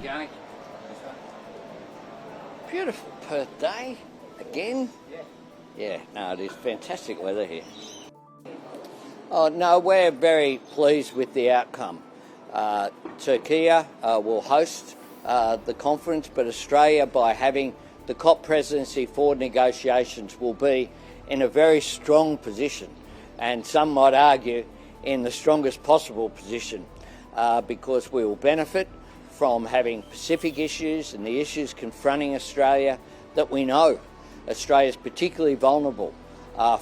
Going. Beautiful Perth day again. Yeah, no, it is fantastic weather here. Oh no, we're very pleased with the outcome. Turkiye will host the conference, but Australia, by having the COP presidency for negotiations, will be in a very strong position, and some might argue in the strongest possible position, because we will benefit from having Pacific issues and the issues confronting Australia that we know Australia is particularly vulnerable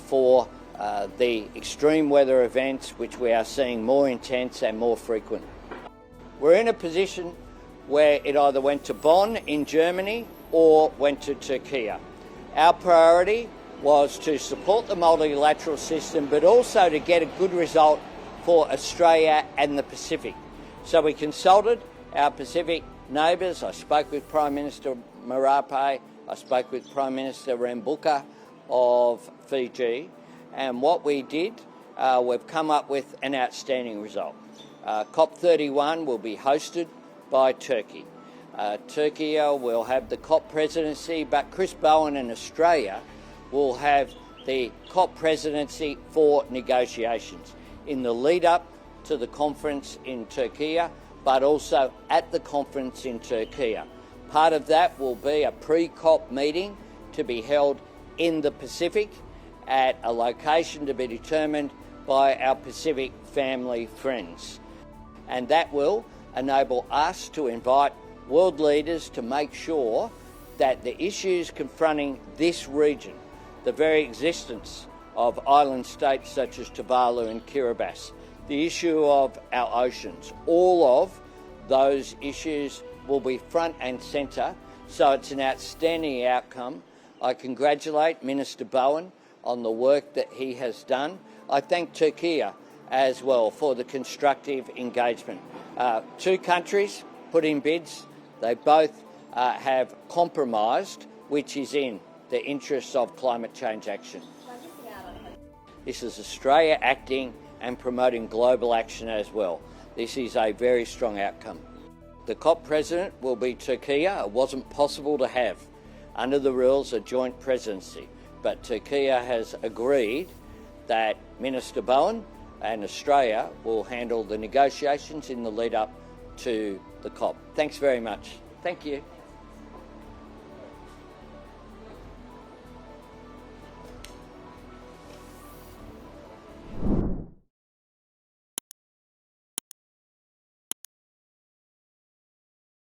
for the extreme weather events which we are seeing more intense and more frequent. We're in a position where it either went to Bonn in Germany or went to Turkiye. Our priority was to support the multilateral system, but also to get a good result for Australia and the Pacific. So we consulted our Pacific neighbours. I spoke with Prime Minister Marape, I spoke with Prime Minister Rambuka of Fiji, and what we did, we've come up with an outstanding result. COP31 will be hosted by Turkey. Turkiye will have the COP presidency, but Chris Bowen and Australia will have the COP presidency for negotiations in the lead up to the conference in Turkiye, but also at the conference in Turkiye. Part of that will be a pre-COP meeting to be held in the Pacific at a location to be determined by our Pacific family friends. And that will enable us to invite world leaders to make sure that the issues confronting this region, the very existence of island states such as Tuvalu and Kiribati, the issue of our oceans, all of those issues will be front and centre. So it's an outstanding outcome. I congratulate Minister Bowen on the work that he has done. I thank Turkiye as well for the constructive engagement. Two countries put in bids. They both have compromised, which is in the interests of climate change action. This is Australia acting and promoting global action as well. This is a very strong outcome. The COP president will be Turkiye. It wasn't possible to have, under the rules, a joint presidency, but Turkiye has agreed that Minister Bowen and Australia will handle the negotiations in the lead up to the COP. Thanks very much. Thank you.